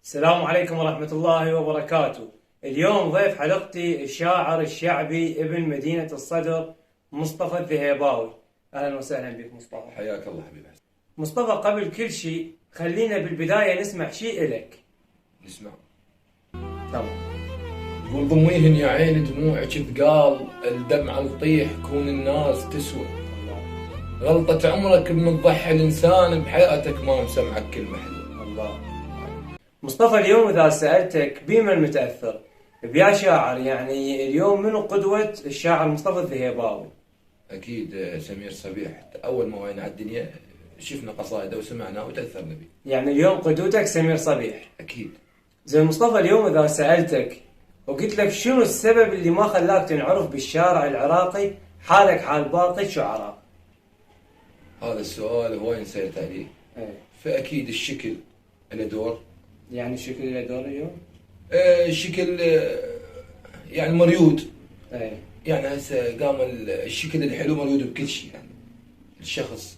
السلام عليكم ورحمة الله وبركاته. اليوم ضيف حلقتي الشاعر الشعبي ابن مدينة الصدر مصطفى الذهيباوي. أهلا وسهلا بك مصطفى. حياك الله حبيبي. مصطفى، قبل كل شيء خلينا بالبداية نسمع شيء إلك. نسمع. تمام. قول ضميهن يا عين دموعك ثقال، الدمعة تطيح كون الناس تسوى. غلطة عمرك من تضحي الإنسان بحياتك ما مسمعك كلمة حلوة. الله. مصطفى، اليوم إذا سألتك بمن متأثر بيا شاعر، يعني اليوم منو قدوة الشاعر مصطفى الذهيباوي؟ أكيد سمير صبيح. أول ما وعينا على الدنيا شفنا قصائده وسمعناه وتأثرنا به. يعني اليوم قدوتك سمير صبيح؟ أكيد. زين مصطفى، اليوم إذا سألتك وقلت لك شنو السبب اللي ما خلاك تنعرف بالشارع العراقي حالك حال باقي الشعراء؟ هذا السؤال هواي انسألت عليه. فأكيد الشكل له دور. يعني الشكل له دور اليوم؟ الشكل يعني مريود. ايه. يعني هسه قام الشكل الحلو مريود بكل شيء. يعني الشخص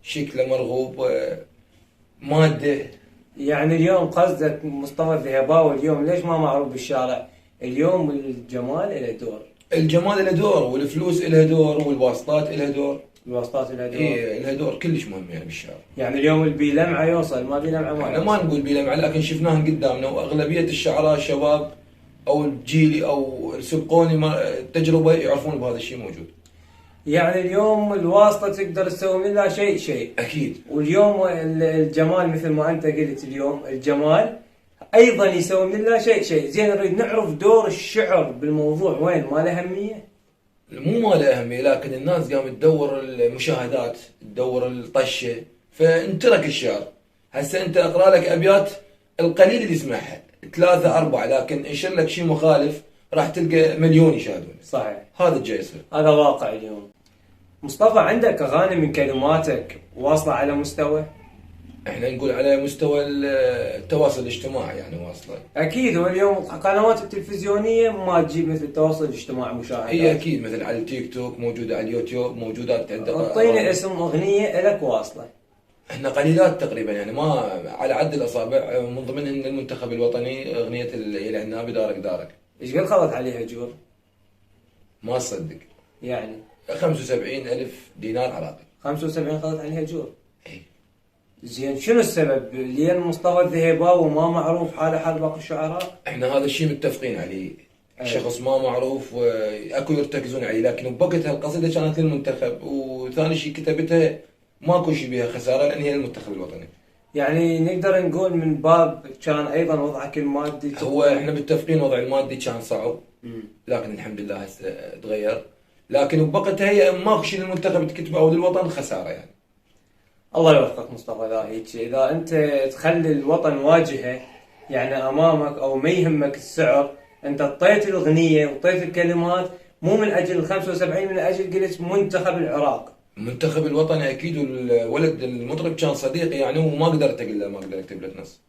شكله مرغوب، ماده. يعني اليوم قصدك مصطفى الذهيباوي اليوم ليش ما معروف بالشارع؟ اليوم الجمال له دور. الجمال له دور، والفلوس لها دور، والواسطات لها دور. الواسطات لها دور. ايه لها دور كلش مهم يعني بالشارع. يعني اليوم اللي بيلمعه يوصل، ما بيلمعه ما احنا يوصل. ما نقول بيلمع، لكن شفناهم قدامنا، واغلبيه الشعراء الشباب او الجيلي او السبقوني التجربه يعرفون بهذا الشيء موجود. يعني اليوم الواسطة تقدر تسوي من لا شيء. اكيد. واليوم الجمال مثل ما انت قلت، اليوم الجمال ايضا يسوي من لا شيء. زين، نريد نعرف دور الشعر بالموضوع وين، ما له اهميه؟ مو ما له اهميه، لكن الناس قامت تدور المشاهدات، تدور الطشه، فانترك الشعر. هسه انت اقرا لك ابيات القليل اللي يسمعها 3 4، لكن انشر لك شيء مخالف راح تلقى مليون يشاهدون. صحيح. هذا الجاي يصير. هذا واقع اليوم. مصطفى، عندك اغاني من كلماتك واصله على مستوى؟ احنا نقول على مستوى التواصل الاجتماعي يعني واصله. اكيد. واليوم القنوات التلفزيونيه ما تجيب مثل التواصل الاجتماعي مشاهدات. هي اكيد، مثل على التيك توك موجوده، على اليوتيوب موجودات عندك. اعطيني اسم اغنيه لك واصله. احنا قليلات تقريبا، يعني ما على عد الاصابع، من ضمنهن المنتخب الوطني، اغنيه يا العنابي دارك دارك. ايش قد خلط عليها جور؟ ما تصدق. يعني 75,000 دينار عراقي. 75 خلط عليها جور. اي. زين، شنو السبب لين مصطفى الذهيباوي ما معروف حاله حال باقي الشعراء؟ احنا هذا الشيء متفقين عليه. شخص ما معروف واكو يرتكزون عليه، لكن بوقتها القصيده كانت للمنتخب، وثاني شيء كتبتها ماكو شيء بها خساره لان هي للمنتخب الوطني. يعني نقدر نقول من باب كان ايضا وضعك المادي. هو احنا متفقين وضع المادي كان صعب، لكن الحمد لله هسه تغير. لكن بوقتها هي ماكو شيء للمنتخب تكتبه او للوطن خساره يعني. الله يوفقك مصطفى. اذا انت تخلي الوطن واجهه يعني امامك، او ما يهمك السعر، انت اعطيت الاغنيه واعطيت الكلمات مو من اجل ال 75، من اجل قلت منتخب العراق. المنتخب الوطني اكيد، والولد المطرب كان صديقي يعني، وما قدرت اقول له ما اقدر اكتب لك نص.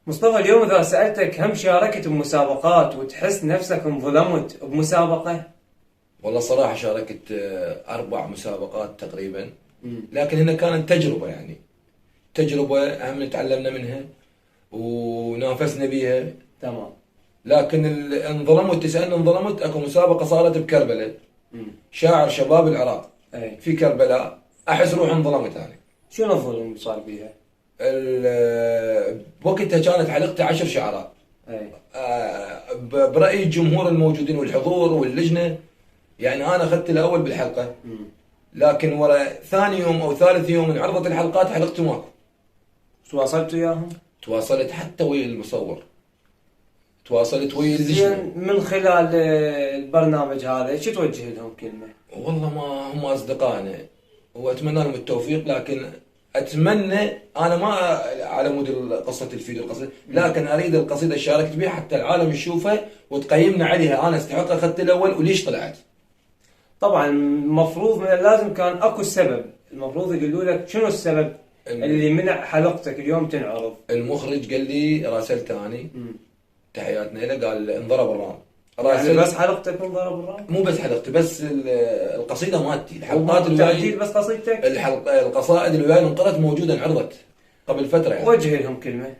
مصطفى، اليوم اذا سالتك هم شاركت بمسابقات وتحس نفسك انظلمت بمسابقه؟ والله صراحه شاركت 4 مسابقات تقريبا. لكن هنا كانت تجربه، يعني تجربه هم تعلمنا منها ونافسنا بيها. تمام. لكن انظلمت، تسالني انظلمت، اكو مسابقه صارت بكربلاء، شاعر شباب العراق. أي. في كربلاء، احس روحي انظلمت انا. شنو الظلم صار بيها؟ بوقتها كانت حلقتي 10 شعراء. أي. برايي الجمهور الموجودين والحضور واللجنه، يعني انا اخذت الاول بالحلقه. لكن ورا ثاني يوم او ثالث يوم انعرضت الحلقات حلقتي ماكو. تواصلت وياهم؟ تواصلت حتى ويا المصور، تواصلت ويا اللجنه. من خلال البرنامج هذا شو توجه لهم كلمه؟ والله ما هم اصدقائنا، واتمنى لهم التوفيق، لكن اتمنى انا ما على مود قصه الفيديو القصيده، لكن اريد القصيده اللي شاركت بها حتى العالم يشوفها وتقيمنا عليها، انا استحق اخذت الاول وليش طلعت. طبعا المفروض من اللازم كان اكو السبب، المفروض يقولوا لك شنو السبب اللي منع حلقتك اليوم تنعرض. المخرج قال لي راسلته اني، تحياتنا له، قال انضرب الرام. يعني بس حلقتك انضرب الرام؟ مو بس حلقتي، بس القصيده مالتي، الحلقات الوياي بس قصيدتك؟ القصائد اللي وياي انقرت موجوده، انعرضت قبل فتره يعني. وجه لهم كلمه.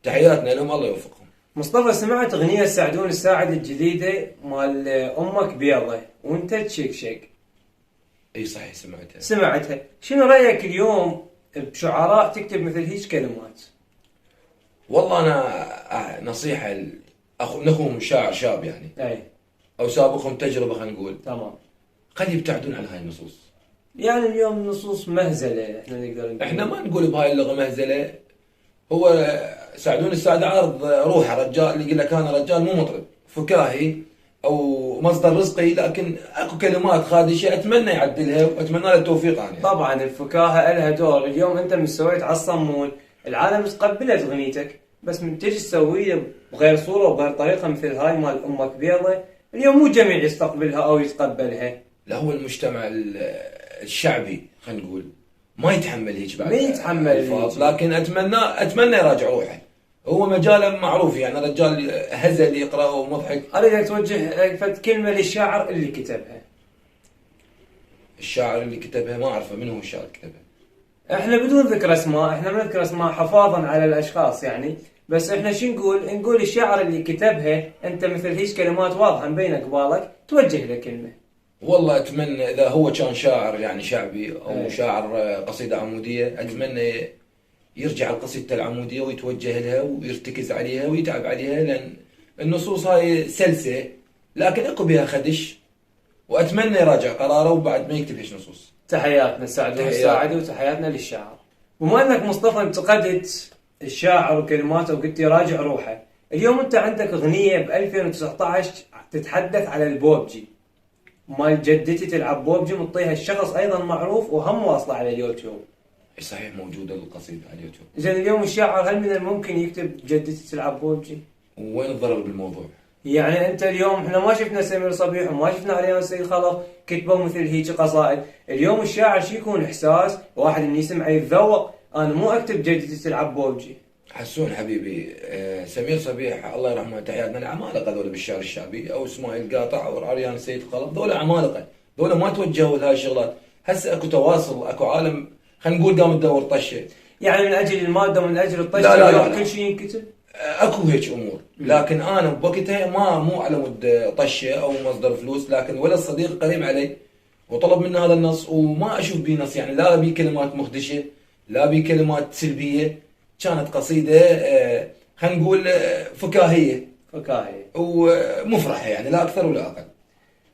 تحياتنا لهم الله يوفقهم. مصطفى، سمعت اغنية سعدون الساعد الجديدة مال امك بيضة وانت تشكشك؟ اي صحيح سمعتها. سمعتها. شنو رأيك اليوم بشعراء تكتب مثل هيك كلمات؟ والله انا نصيحة نخوهم شاعر شاب يعني اي او سابقهم تجربة خلينا نقول، تمام. قد يبتعدون عن هاي النصوص. يعني اليوم النصوص مهزلة، احنا نقدر نقول. احنا ما نقول بهاي اللغة مهزلة. هو سعدون السعد عارض روحه، رجال اللي يقول لك انا رجال مو مطرب فكاهي او مصدر رزقي، لكن اكو كلمات خادشه اتمنى يعدلها واتمنى له التوفيق يعني. طبعا الفكاهة لها دور. اليوم انت من سويت على الصمون، العالم تقبلت اغنيتك، بس من تجي تسويها بغير صورة وبغير طريقة مثل هاي مال امك بيضة، اليوم مو جميع يستقبلها او يتقبلها. لا هو المجتمع الشعبي خلينا نقول ما يتحمل هيك بعد، ما يتحمل الفاظ، هيك. لكن اتمنى يراجع روحه. هو مجاله معروف يعني، رجال هزل يقرا ومضحك. اريدك توجه فد كلمة للشاعر اللي كتبها. الشاعر اللي كتبها ما اعرفه، من هو الشاعر اللي كتبها؟ احنا بدون ذكر اسماء، احنا ما نذكر اسماء حفاظا على الاشخاص يعني، بس احنا شو نقول الشاعر اللي كتبها. انت مثل هيك كلمات واضحة مبينة قبالك، توجه له كلمة. والله اتمنى اذا هو كان شاعر يعني شعبي او أي. شاعر قصيده عموديه، اتمنى يرجع القصيده العموديه ويتوجه لها ويرتكز عليها ويتعب عليها، لان النصوص هاي سلسه لكن اكو بها خدش، واتمنى يراجع قراره وبعد ما يكتب هيك نصوص. تحياتنا سعدون الساعدي وتحياتنا للشاعر. بما انك مصطفى انتقدت الشاعر وكلماته وقلت يراجع روحه، اليوم انت عندك اغنية ب 2019 تتحدث على البوبجي مال جدتي تلعب بوبجي، مطيها الشخص ايضا معروف وهم واصله على اليوتيوب. صحيح موجوده القصيده على اليوتيوب. زين اليوم الشاعر هل من الممكن يكتب جدتي تلعب بوبجي؟ وين الضرر بالموضوع؟ يعني انت اليوم احنا ما شفنا سمير صبيح وما شفنا عليان سيد خلف كتبوا مثل هيك قصائد. اليوم الشاعر شي يكون احساس واحد من يسمع يتذوق، انا مو اكتب جدتي تلعب بوبجي. حسون حبيبي، سمير صبيح الله يرحمه، تحياتنا العمالقه ذولا بالشعر الشعبي، او اسماعيل قاطع او عريان سيد خلف، ذولا عمالقه، ذولا ما توجهوا لهاي الشغلات. هسه اكو تواصل، اكو عالم خلينا نقول قام تدور طشه، يعني من اجل الماده ومن اجل الطش لا. كل شيء ينكتب. اكو هيك امور، لكن انا بوقتها مو على مود طشه او مصدر فلوس، لكن ولد صديق قريب علي وطلب مني هذا النص، وما اشوف بيه نص يعني، لا بيه كلمات مخدشه لا بيه كلمات سلبيه، كانت قصيده خلينا نقول فكاهيه ومفرحه يعني، لا اكثر ولا اقل.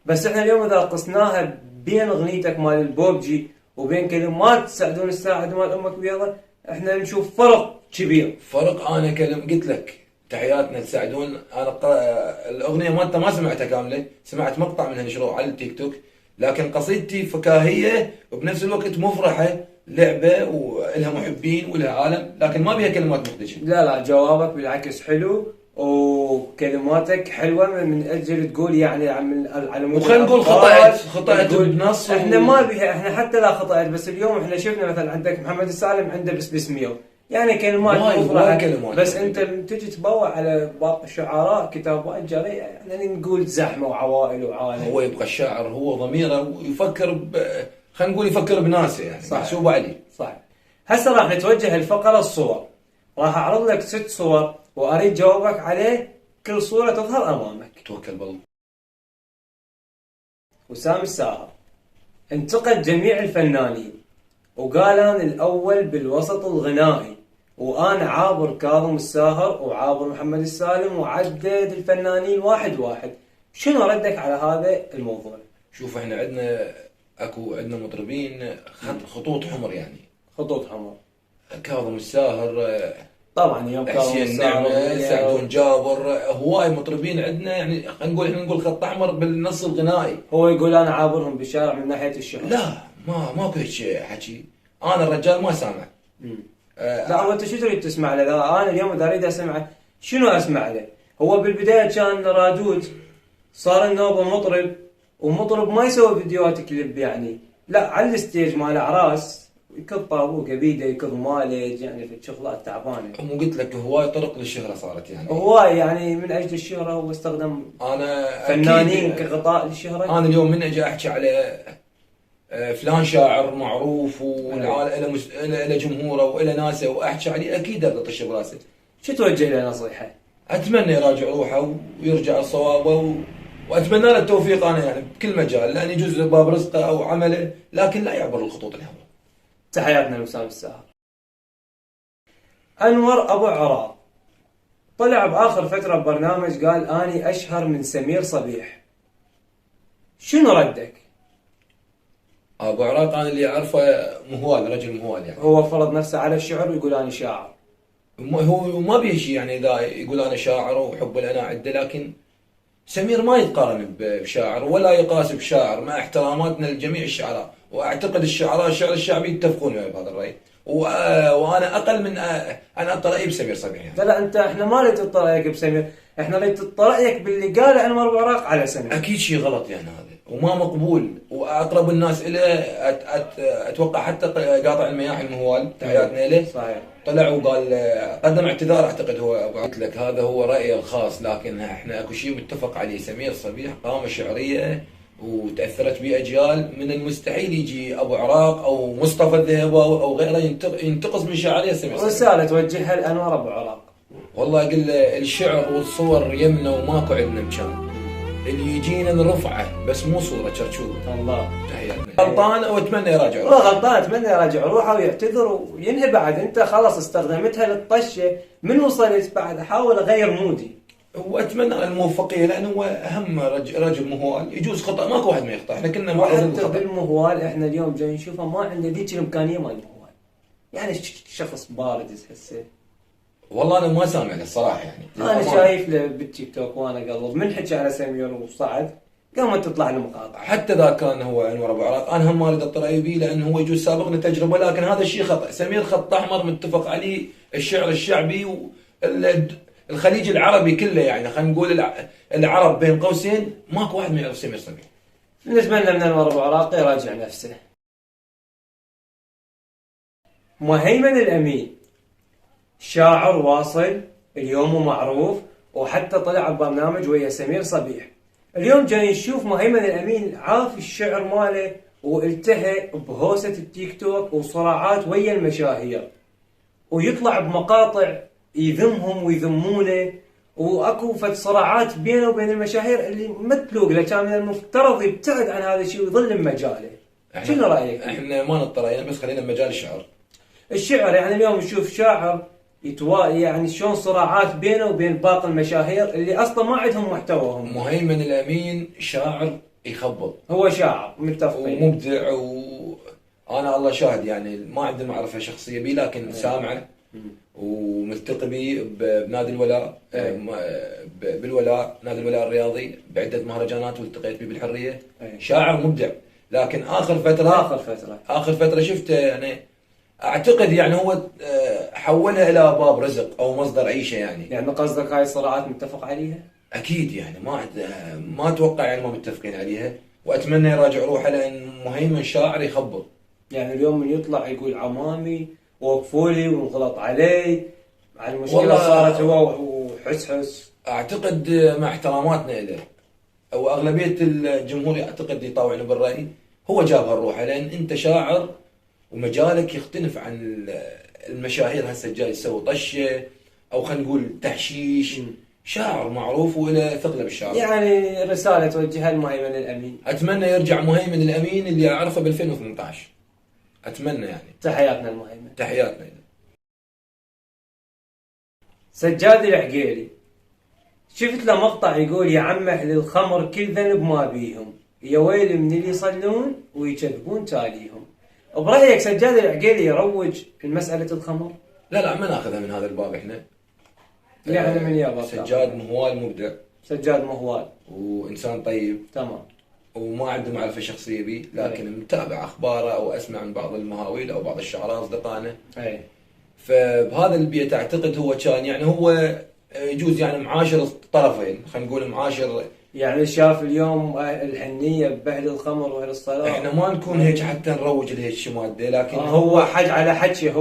بس احنا اليوم اذا قسناها بين اغنيتك مال البوبجي وبين كلمات سعدون الساعد مال امك بيضة، احنا نشوف فرق كبير. فرق. انا قلت لك تحياتنا لسعدون، انا الاغنيه مالته ما سمعتها كامله، سمعت مقطع منها نشروه على التيك توك، لكن قصيدتي فكاهيه وبنفس الوقت مفرحه، لعبه ولها محبين ولها عالم، لكن ما بيها كلمات مخدشه. لا جوابك بالعكس حلو وكلماتك حلوه من اجل تقول يعني على مود وخلينا نقول خطأت بنص احنا ما بيها، احنا حتى لا خطأت، بس اليوم احنا شفنا مثلا عندك محمد السالم عنده بس 100 يعني كلمات مفرحه، بس انت تجي تبوع على باقي الشعراء كتابات جريئه، يعني نقول زحمه وعوائل وعالم. هو يبقى الشاعر هو ضميره ويفكر خلينا نقول يفكر بناسه يعني، محسوب عليه. صح. هسه راح نتوجه الفقره الصور، راح اعرض لك 6 صور واريد جوابك عليه، كل صوره تظهر امامك. توكل بالله. وسام الساهر انتقد جميع الفنانين وقال انا الاول بالوسط الغنائي، وانا عابر كاظم الساهر وعابر محمد السالم، وعدد الفنانين واحد واحد. شنو ردك على هذا الموضوع؟ شوف احنا عندنا مطربين خطوط حمر يعني. خطوط حمر. كاظم الساهر طبعا يوم كاظم الساهر، سعدون جابر، هواي مطربين عندنا يعني، خلينا نقول خط احمر بالنص الغنائي. هو يقول انا عابرهم بالشارع من ناحيه الشهره. لا ماكو هيك حكي، انا الرجال ما سامع. لا هو انت شو تريد تسمع له؟ انا اليوم اذا اريد اسمعه شنو اسمع له؟ هو بالبدايه كان رادود، صار النوبه مطرب، ومطرب ما يسوي فيديوهات كليب يعني، لا على الستيج مال اعراس يكض طابوقه بيده يكض مالج يعني في شغلات تعبانه. مو قلت لك هواي طرق للشهره صارت يعني، هواي يعني من اجل الشهره هو استخدم انا فنانين كغطاء للشهره. انا اليوم من اجي احكي على فلان شاعر معروف والعالم له جمهوره وله ناسه واحكي عليه، اكيد اطش براسه، شو توجه له نصيحة؟ اتمنى يراجع روحه ويرجع لصوابه واتمنى له التوفيق انا يعني بكل مجال، لان يجوز باب رزقه او عمله، لكن لا يعبر الخطوط الحمراء. تحياتنا لوسام الساهر. أنور أبو عراق طلع بآخر فترة ببرنامج قال أني أشهر من سمير صبيح، شنو ردك؟ ابو عراق انا اللي اعرفه مهوال، رجل مهوال يعني. هو فرض نفسه على الشعر ويقول أني شاعر. هو ما بيه شيء يعني اذا يقول انا شاعر وحب انا عده، لكن سمير ما يتقارن بشاعر ولا يقاس بشاعر، مع احتراماتنا لجميع الشعراء، واعتقد الشعراء الشعر الشعبي يتفقون معي بهذا الراي، وانا اقل من انا اطلع بسمير صبيح يعني. لا أنت إحنا ما نريد تطلعك بسمير، إحنا نريد تطلعك باللي قاله أنور أبو عراق على سمير. اكيد شيء غلط يعني هذا وما مقبول، واقرب الناس اليه اتوقع حتى قاطع المياه المهوال، تحياتنا له. صحيح. طلع وقال قدم اعتذار، اعتقد هو قلت لك هذا هو رايي الخاص، لكن احنا اكو شيء متفق عليه، سمير صبيح قامه شعريه وتاثرت به اجيال، من المستحيل يجي ابو عراق او مصطفى الذهباوي او غيره ينتقص من شعريه سمير صبيح. رسالة توجهها لأنور أبو عراق. والله اقول له الشعر والصور يمنا وماكو عندنا مكان، اللي يجينا نرفعه بس مو صوره شرشوب. الله. تحياتنا. غلطان واتمنى يراجع هو غلطان، اتمنى يراجع روحه ويعتذر وينهي. بعد انت خلاص استخدمتها للطشه، من وصلت بعد احاول اغير مودي. واتمنى الموفقيه، لانه هو اهم رجل مهوال، يجوز خطا، ماكو واحد ما يخطا، احنا كنا معرضين وحتى للخطا. بالمهوال احنا اليوم جاي نشوفه ما عنده ذيك الامكانيه مال المهوال، يعني شخص بارد تحسه. والله انا ما سامع له الصراحه يعني. انا شايف له بالتيك توك وانا قلب من حكى على سمير وصعد قامت تطلع له مقاطع. حتى ذا كان هو انور ابو عراق، انا هم ما اريد اطلع بيه لانه هو يجوز سابقنا تجربه، لكن هذا الشيء خطا. سمير خط احمر متفق عليه الشعر الشعبي والخليج العربي كله، يعني خلينا نقول العرب بين قوسين ماكو واحد ما يعرف سمير صبيح. نتمنى من انور ابو عراق يراجع نفسه. مهيمن الامين شاعر واصل اليوم ومعروف، وحتى طلع ببرنامج ويا سمير صبيح. اليوم جاي نشوف مهيمن الامين عاف الشعر ماله والتهى بهوسة التيك توك وصراعات ويا المشاهير، ويطلع بمقاطع يذمهم ويذمونه، واكو فد صراعات بينه وبين المشاهير اللي ما تلوق له، كان من المفترض يبتعد عن هذا الشيء ويظل بمجاله. شنو رايك؟ احنا ما نطلع بس خلينا بمجال الشعر. الشعر يعني اليوم نشوف شاعر يعني شلون صراعات بينه وبين باقي المشاهير اللي اصلا ما عندهم محتوى هم. مهيمن الامين شاعر يخبط، هو شاعر متفقين ومبدع، وانا الله شاهد يعني ما عندي معرفه شخصيه بيه، لكن سامعه وملتقي به بنادي الولاء، بالولاء نادي الولاء الرياضي بعده مهرجانات، والتقيت به بالحريه. شاعر مبدع، لكن اخر فتره شفته يعني اعتقد يعني هو حولها الى باب رزق او مصدر عيشه يعني. يعني قصدك هاي الصراعات متفق عليها؟ اكيد يعني ما اتوقع يعني ما متفقين عليها، واتمنى يراجع روحه، لان مهيمن شاعر يخبط. يعني اليوم من يطلع يقول عمامي وقفوا لي وانغلط علي على المشكله والله صارت هو وحس. اعتقد مع احتراماتنا له او اغلبيه الجمهور يعتقد يطاوعنا بالراي، هو جابها الروحه، لان انت شاعر ومجالك يختلف عن المشاهير هسه جاي يسوي طشه او خلينا نقول تحشيش. شاعر معروف وله ثقله بالشعر. يعني رساله توجهها لمهيمن الامين. اتمنى يرجع مهيمن الامين اللي اعرفه ب 2018. اتمنى يعني. تحياتنا المهيمن. تحياتنا. سجاد العقيلي شفت له مقطع يقول يا عم اهل الخمر كل ذنب ما بيهم، يا ويل من اللي يصلون ويكذبون تاليهم. برايك سجاد العقيلي يروج لمساله الخمر؟ لا ما ناخذها من هذا الباب احنا. يعني من يابا سجاد مهوال مبدع. سجاد مهوال وانسان طيب تمام، وما عنده معرفه شخصيه بي، لكن متابع اخباره او اسمع من بعض المهاويل او بعض الشعراء اصدقائنا. فبهذا البيت اعتقد هو كان يعني هو يجوز يعني معاشر الطرفين، خلينا نقول معاشر، يعني شاف اليوم الحنيه باهل الخمر واهل الصلاه. احنا ما نكون هيك حتى نروج لهيك ماده، لكن هو حج على حكي.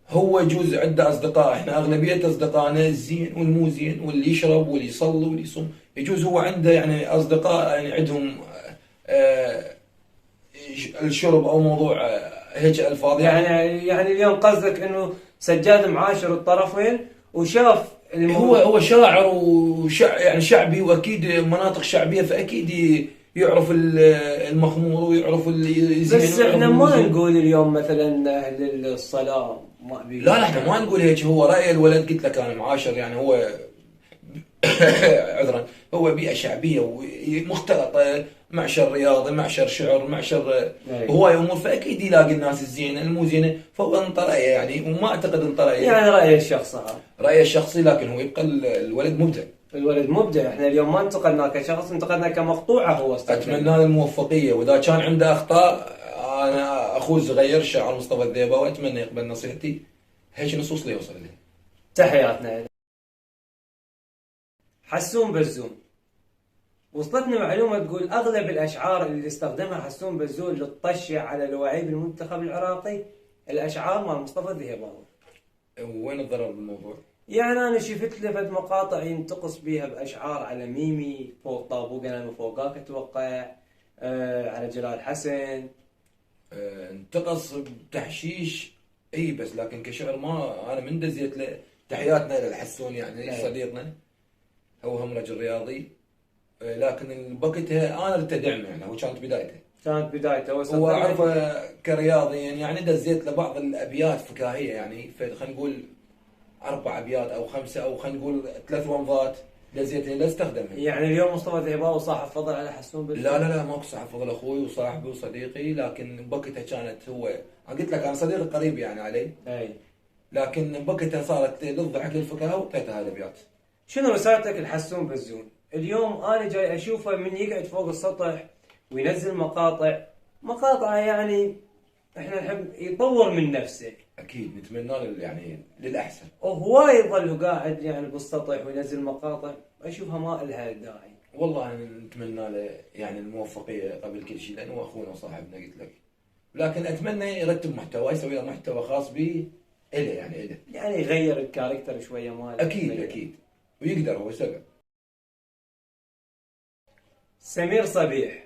هو يجوز عنده اصدقاء، احنا اغلبيه اصدقائنا الزين والمو زين، واللي يشرب واللي يصلي واللي يصوم، يجوز هو عنده يعني اصدقاء يعني عندهم الشرب او موضوع هيك الفاظ يعني اليوم قصدك انه سجاد معاشر الطرفين وشاف هو شاعر يعني شعبي، واكيد مناطق شعبيه، فاكيد يعرف المخمور ويعرف الزين بس ويعرف احنا ما الموزون. نقول اليوم مثلا اهل الصلاه ما لا احنا ما نقول هيك، هو راي الولد، قلت لك انا معاشر يعني هو عذرا، هو بيئة شعبية ومختلطة، معشر رياضي، معشر شعر، معشر أي. هواي امور، فاكيد يلاقي الناس الزينة المو زينة، فهو انطى رأيه يعني، وما اعتقد انطى رأيه، يعني راي الشخص هذا. رأيه الشخصي، لكن هو يبقى الولد مبدع. الولد مبدع، احنا اليوم ما انتقدناه كشخص، انتقدناه كمقطوعه هو استخدم. اتمنى له الموفقية، واذا كان عنده اخطاء، انا اخوه صغير الشاعر مصطفى الذيبه، واتمنى يقبل نصيحتي، هيك نصوص لي يوصل لها. تحياتنا. حسون بزون، وصلتنا معلومة تقول أغلب الأشعار اللي استخدمها حسون بزون للطشة على لعيب المنتخب العراقي الأشعار مال مصطفى الذهباوي. وين الضرر بالموضوع؟ يعني أنا شفت له فد مقاطع ينتقص بيها بأشعار على ميمي فوق طابوق أنا وفوقاك أتوقع، على جلال حسن. انتقص بتحشيش، اي بس لكن كشعر ما انا من دزيت له. تحياتنا للحسون يعني أي. صديقنا، هو هم رجل رياضي، لكن بوقتها انا ردت ادعمه، يعني هو كانت بدايته، كانت بدايته هو اعرفه كرياضي يعني دزيت له بعض الابيات فكاهيه، يعني خلينا نقول 4 ابيات او 5 او خلينا نقول 3 رمضات دزيت له لا استخدمها. يعني اليوم مصطفى الذهباوي صاحب فضل على حسون بزون؟ لا ماكو صاحب فضل، اخوي وصاحبي وصديقي، لكن بوقتها كانت هو، انا قلت لك انا صديق قريب يعني علي، أي. لكن بوقتها صارت للضحك للفكاهه وطيتها الابيات. شنو رسالتك لحسون بزون؟ اليوم انا جاي اشوفه من يقعد فوق السطح وينزل مقاطع يعني احنا نحب يطور من نفسه، اكيد نتمنى له يعني للاحسن. وهواي يظل قاعد يعني بالسطح وينزل مقاطع اشوفها ما لها داعي. والله نتمنى له يعني الموفقيه قبل كل شيء، لانه اخونا وصاحبنا قلت لك، لكن اتمنى يرتب محتوى، يسوي له محتوى خاص به إله يعني إله. يعني يغير الكاركتر شويه ماله. اكيد ويقدر هو يسوي. سمير صبيح،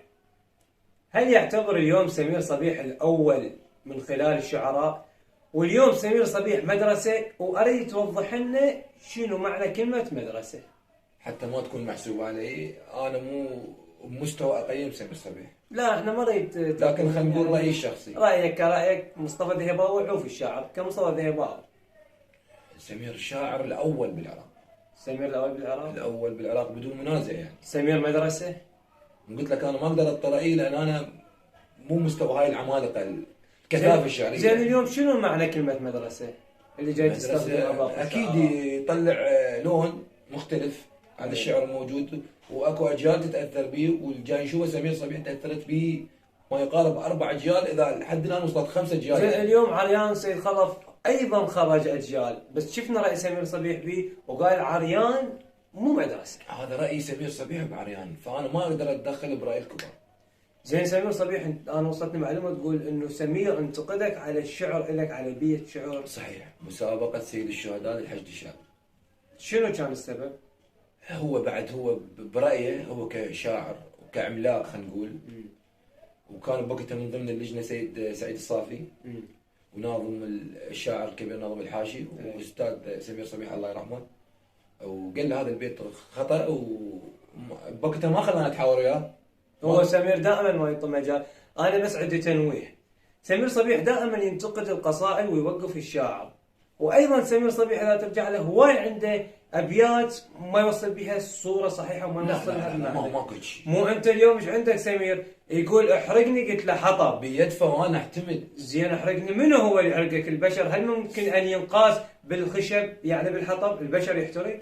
هل يعتبر اليوم سمير صبيح الاول من خلال الشعراء؟ واليوم سمير صبيح مدرسه، واريد توضح لنا شنو معنى كلمه مدرسه. حتى ما تكون محسوبه علي، انا مو بمستوى اقيم سمير صبيح، لا احنا ما نريد، لكن خلينا نقول رايي الشخصي. رايك كرايك مصطفى الذهباوي عوف الشاعر كمصطفى الذهباوي. سمير الشاعر الاول بالعراق، سمير الاول بالعراق، الاول بالعراق بدون منازع يعني. سمير مدرسه. قلت لك انا ما اقدر اطلع لان انا مو مستوى هاي العمالقه الكثافه الشعريه. زين اليوم شنو معنى كلمه مدرسه اللي جاي تستخدمها باقي اكيد الشعراء؟ يطلع لون مختلف عن الشعر الموجود، واكو اجيال تتاثر به، والجاي نشوفه سمير صبيح تاثرت به ما يقارب 4 اجيال، اذا لحد الان وصلت 5 اجيال. زين اليوم عريان سيد خلف ايضا خرج اجيال، بس شفنا راي سمير صبيح به وقال عريان مو مدرسه. هذا راي سمير صبيح بعريان، فانا ما اقدر اتدخل براي الكبار. زين سمير صبيح انا وصلتني معلومه تقول انه سمير انتقدك على الشعر لك على بيئه شعر. صحيح، مسابقه سيد الشهداء للحشد الشعبي. شنو كان السبب؟ هو بعد هو برايه هو كشاعر وكعملاق خلينا نقول، وكان بوقتها من ضمن اللجنه سعيد الصافي، وناظم الشاعر الكبير ناظم الحاشي، واستاذ سمير صبيح الله يرحمه، وقال له هذا البيت خطا، وبوقتها ما خلانا نتحاور وياه. هو سمير دائما ما يعطي مجال. انا بس عندي تنويه، سمير صبيح دائما ينتقد القصائد ويوقف الشاعر، وايضا سمير صبيح اذا ترجع له هواي عنده ابيات ما يوصل بها الصوره صحيحه وما يوصلها المعنى. ماكو شيء. مو انت اليوم ايش عندك سمير يقول احرقني، قلت له حطب بيدفع وانا احتمل. زين احرقني، منو هو اللي يحرقك؟ البشر؟ هل ممكن ان ينقاس بالخشب يعني بالحطب البشر يحترق؟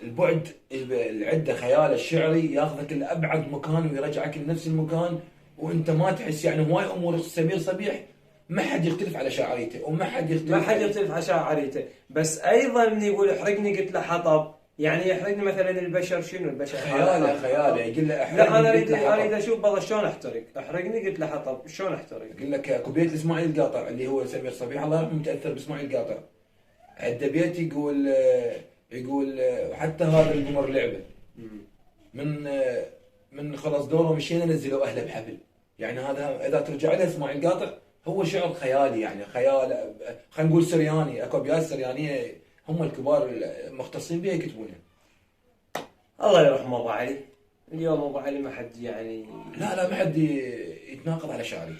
البعد العده خيال الشعري ياخذك لابعد مكان ويرجعك لنفس المكان، وانت ما تحس يعني هواي امور سمير صبيح ما حد يختلف على شاعريته، وما حد يختلف على شاعريته، بس ايضا من يقول احرقني قلت له حطب، يعني يحرقني مثلا البشر شنو البشر؟ خياله يقول له احرقني. لا انا اريد اشوف والله شلون احترق، احرقني قلت له حطب شلون احترق؟ يقول لك اكو بيت اسماعيل القاطع اللي هو سمير صبيح الله يرحمه متاثر باسماعيل القاطع، عنده بيت يقول حتى هذا القمر لعبه من خلص دوره مشينا نزلوا اهله بحبل، يعني هذا اذا ترجع له اسماعيل القاطع هو شعر خيالي، يعني خيال خلينا نقول سرياني، اكو ابيات سريانيه هم الكبار المختصين بها يكتبونها. الله يرحمه ابو علي. اليوم ابو علي ما حد يعني. لا ما حد يتناقض على شعري.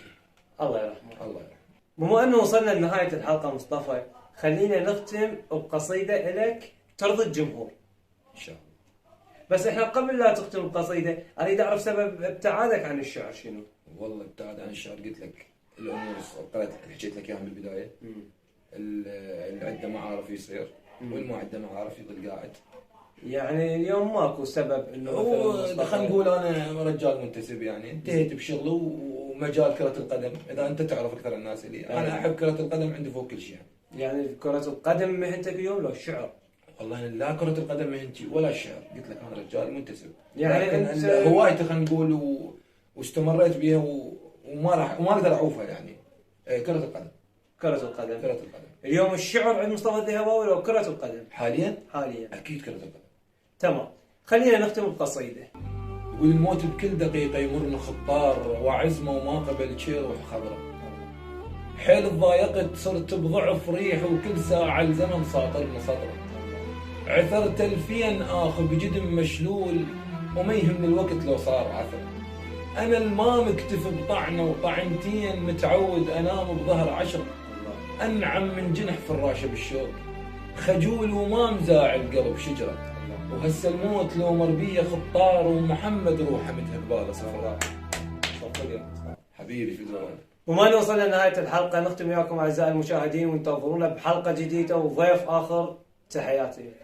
الله يرحمه. الله يرحمه. بما انه وصلنا لنهايه الحلقه مصطفى، خلينا نختم بقصيده لك ترضي الجمهور ان شاء الله. بس احنا قبل لا تختم القصيده اريد اعرف سبب ابتعادك عن الشعر شنو؟ والله ابتعد عن الشعر، قلت لك الامور حكيت لك اياها بالبدايه. اللي عنده معارف يصير، واللي ما عنده معارف يظل قاعد. يعني اليوم ماكو سبب انه هو مثلاً خلينا نقول انا رجال منتسب، يعني انتهيت بشغله ومجال كرة القدم. اذا انت تعرف اكثر الناس اللي انا احب كرة القدم، عندي فوق كل شيء. يعني كرة القدم مهنتك اليوم لو الشعر؟ والله لا كرة القدم مهنتي ولا الشعر، قلت لك انا رجال منتسب. يعني لكن أنت هوايتي خلينا نقول واستمريت بها وما اقدر اعوفها يعني. كرة القدم. كرة القدم. كرة القدم. اليوم الشعر عند مصطفى الذهباوي لو كرة القدم؟ حاليا اكيد كرة القدم. تمام. خلينا نختم بقصيدة. يقول الموت بكل دقيقة يمر خطار، وعزمه وما قبل شير وخبره. حيل تضايقت صرت بضعف ريح، وكل ساعة الزمن ساطرني سطره. عثرت الفين آخ بجدم مشلول، وما يهمني الوقت لو صار عثر. أنا الما مكتف بطعنة وطعنتين، متعود أنام بظهر عشر. أنعم من جنح فراشة بالشوق، خجول وما مزاعل قلب شجرة. وهسه الموت لو مربية خطار، ومحمد روحه متهبالة صفراء. حبيبي في دوام. وما وصلنا لنهاية الحلقة، نختم وياكم أعزائي المشاهدين وانتظرونا بحلقة جديدة وضيف آخر. تحياتي.